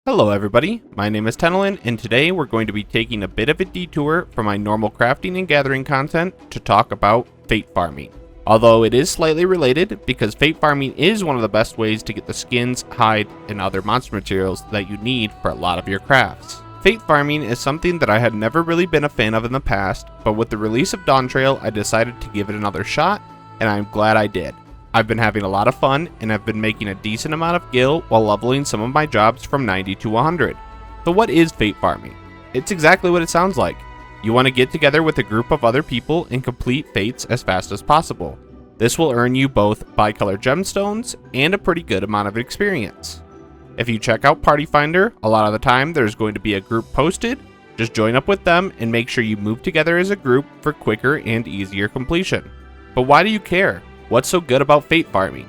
Hello everybody, my name is Tenelin, and today we're going to be taking a bit of a detour from my normal crafting and gathering content to talk about fate farming. Although it is slightly related, because fate farming is one of the best ways to get the skins, hide, and other monster materials that you need for a lot of your crafts. Fate farming is something that I had never really been a fan of in the past, but with the release of Dawntrail I decided to give it another shot, and I'm glad I did. I've been having a lot of fun, and I've been making a decent amount of gil while leveling some of my jobs from 90 to 100. So what is fate farming? It's exactly what it sounds like. You want to get together with a group of other people and complete fates as fast as possible. This will earn you both Bicolor Gemstones and a pretty good amount of experience. If you check out Party Finder, a lot of the time there's going to be a group posted. Just join up with them and make sure you move together as a group for quicker and easier completion. But why do you care? What's so good about fate farming?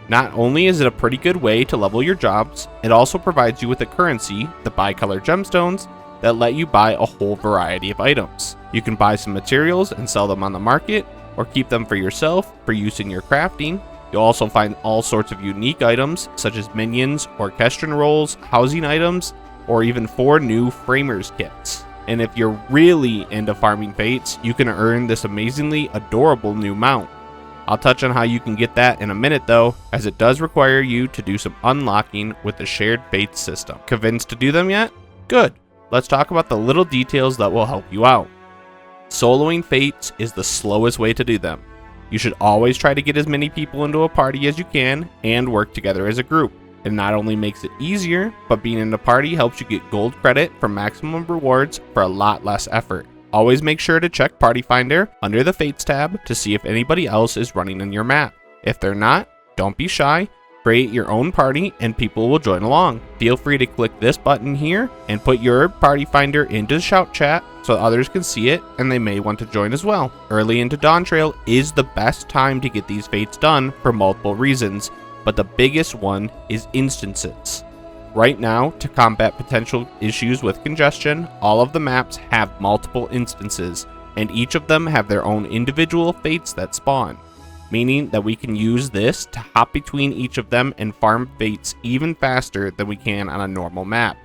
Not only is it a pretty good way to level your jobs, it also provides you with a currency, the Bicolor Gemstones, that let you buy a whole variety of items. You can buy some materials and sell them on the market, or keep them for yourself for use in your crafting. You'll also find all sorts of unique items, such as minions, orchestrion rolls, housing items, or even 4 new framers kits. And if you're really into farming fates, you can earn this amazingly adorable new mount. I'll touch on how you can get that in a minute though, as it does require you to do some unlocking with the shared fates system. Convinced to do them yet? Good. Let's talk about the little details that will help you out. Soloing fates is the slowest way to do them. You should always try to get as many people into a party as you can and work together as a group. It not only makes it easier, but being in a party helps you get gold credit for maximum rewards for a lot less effort. Always make sure to check Party Finder under the Fates tab to see if anybody else is running in your map. If they're not, don't be shy, create your own party and people will join along. Feel free to click this button here and put your Party Finder into the shout chat so others can see it and they may want to join as well. Early into Dawntrail is the best time to get these fates done for multiple reasons, but the biggest one is instances. Right now, to combat potential issues with congestion, all of the maps have multiple instances, and each of them have their own individual fates that spawn, meaning that we can use this to hop between each of them and farm fates even faster than we can on a normal map.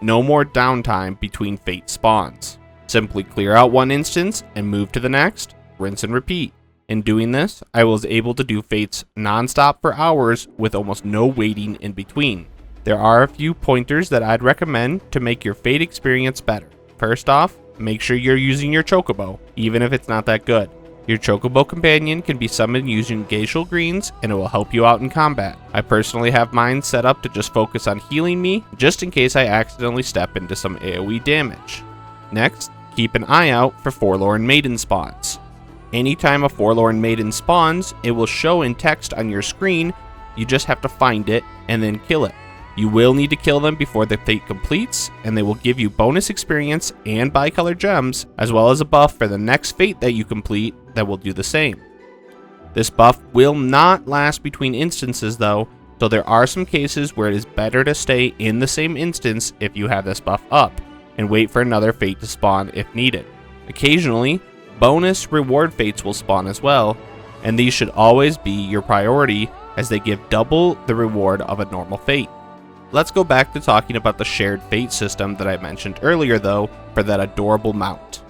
No more downtime between fate spawns. Simply clear out one instance and move to the next, rinse and repeat. In doing this, I was able to do fates non-stop for hours with almost no waiting in between. There are a few pointers that I'd recommend to make your fate experience better. First off, make sure you're using your chocobo, even if it's not that good. Your chocobo companion can be summoned using glacial greens and it will help you out in combat. I personally have mine set up to just focus on healing me, just in case I accidentally step into some AoE damage. Next, keep an eye out for Forlorn Maiden spawns. Anytime a Forlorn Maiden spawns, it will show in text on your screen. You just have to find it and then kill it. You will need to kill them before the fate completes, and they will give you bonus experience and bicolor gems, as well as a buff for the next fate that you complete that will do the same. This buff will not last between instances though, so there are some cases where it is better to stay in the same instance if you have this buff up, and wait for another fate to spawn if needed. Occasionally, bonus reward fates will spawn as well, and these should always be your priority as they give double the reward of a normal fate. Let's go back to talking about the shared fate system that I mentioned earlier though, for that adorable mount.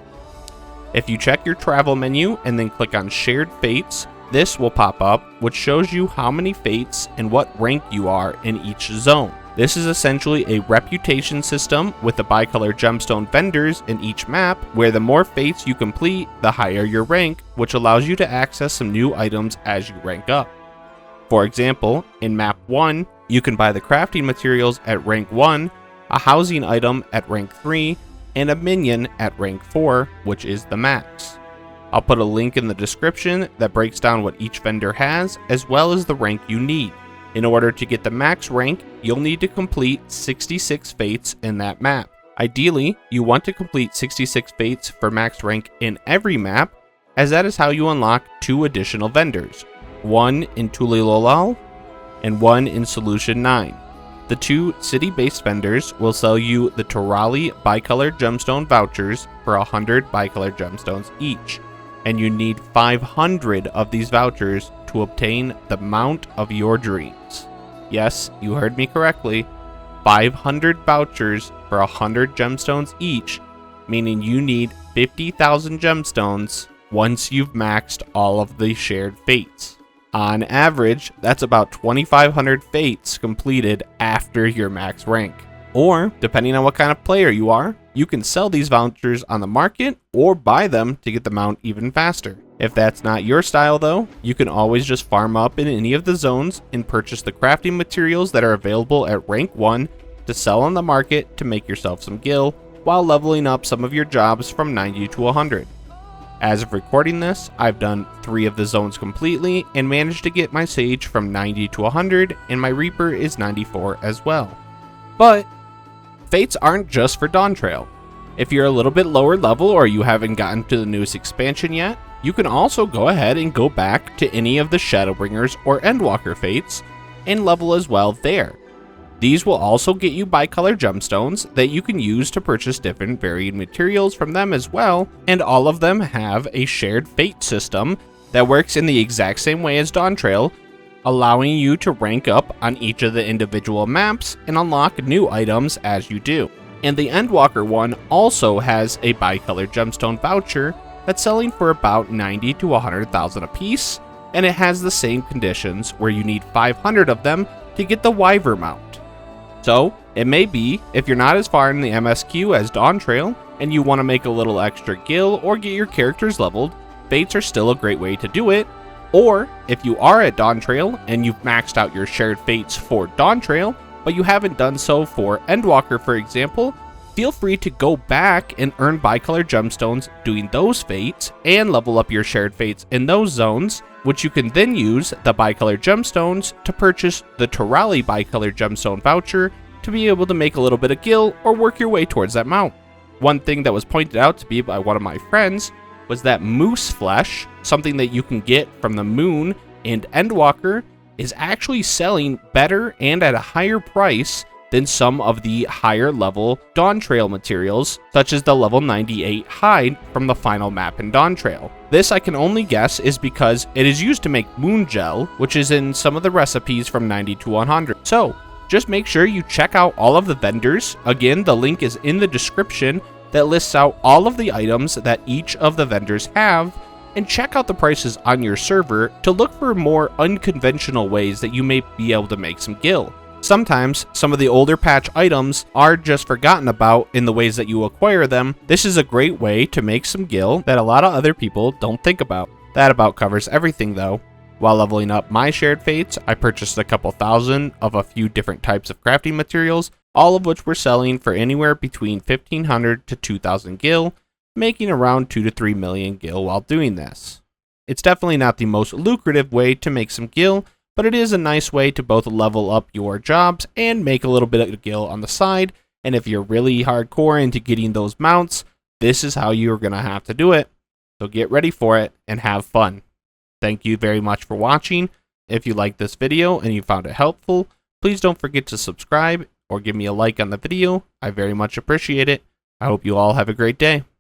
If you check your travel menu and then click on shared fates, this will pop up, which shows you how many fates and what rank you are in each zone. This is essentially a reputation system with the bicolor gemstone vendors in each map, where the more fates you complete, the higher your rank, which allows you to access some new items as you rank up. For example, in map 1, you can buy the crafting materials at rank 1, a housing item at rank 3, and a minion at rank 4, which is the max. I'll put a link in the description that breaks down what each vendor has, as well as the rank you need. In order to get the max rank, you'll need to complete 66 fates in that map. Ideally, you want to complete 66 fates for max rank in every map, as that is how you unlock 2 additional vendors, one in Tulilolal and one in Solution 9. The 2 city-based vendors will sell you the Torali bicolor gemstone vouchers for 100 bicolor gemstones each, and you need 500 of these vouchers to obtain the mount of your dreams. Yes, you heard me correctly. 500 vouchers for 100 gemstones each, meaning you need 50,000 gemstones once you've maxed all of the shared fates. On average, that's about 2,500 fates completed after your max rank. Or, depending on what kind of player you are, you can sell these vouchers on the market or buy them to get the mount even faster. If that's not your style though, you can always just farm up in any of the zones and purchase the crafting materials that are available at rank 1 to sell on the market to make yourself some gil while leveling up some of your jobs from 90 to 100. As of recording this, I've done 3 of the zones completely and managed to get my Sage from 90 to 100, and my Reaper is 94 as well. But fates aren't just for Dawntrail. If you're a little bit lower level or you haven't gotten to the newest expansion yet, you can also go ahead and go back to any of the Shadowbringers or Endwalker fates and level as well there. These will also get you Bicolor gemstones that you can use to purchase different varied materials from them as well, and all of them have a shared fate system that works in the exact same way as Dawntrail, allowing you to rank up on each of the individual maps and unlock new items as you do. And the Endwalker one also has a Bicolor gemstone voucher that's selling for about 90 to 100,000 a piece, and it has the same conditions where you need 500 of them to get the Wyver mount. So, it may be, if you're not as far in the MSQ as Dawntrail, and you want to make a little extra gil or get your characters leveled, fates are still a great way to do it. Or, if you are at Dawntrail and you've maxed out your shared fates for Dawntrail, but you haven't done so for Endwalker for example, feel free to go back and earn Bicolor gemstones doing those fates and level up your shared fates in those zones, which you can then use the Bicolor gemstones to purchase the Torali Bicolor gemstone voucher to be able to make a little bit of gil or work your way towards that mount. One thing that was pointed out to me by one of my friends was that moose flesh, something that you can get from the moon and Endwalker, is actually selling better and at a higher price than some of the higher level Dawntrail materials, such as the level 98 hide from the final map in Dawntrail. This I can only guess is because it is used to make moon gel, which is in some of the recipes from 90 to 100. So, just make sure you check out all of the vendors. Again, the link is in the description that lists out all of the items that each of the vendors have, and check out the prices on your server to look for more unconventional ways that you may be able to make some gil. Sometimes, some of the older patch items are just forgotten about in the ways that you acquire them. This is a great way to make some gil that a lot of other people don't think about. That about covers everything though. While leveling up my shared fates, I purchased a couple thousand of a few different types of crafting materials, all of which were selling for anywhere between 1,500 to 2,000 gil, making around 2 to 3 million gil while doing this. It's definitely not the most lucrative way to make some gil, but it is a nice way to both level up your jobs and make a little bit of gil on the side, and if you're really hardcore into getting those mounts, this is how you're going to have to do it. So get ready for it and have fun. Thank you very much for watching. If you liked this video and you found it helpful, please don't forget to subscribe or give me a like on the video. I very much appreciate it. I hope you all have a great day.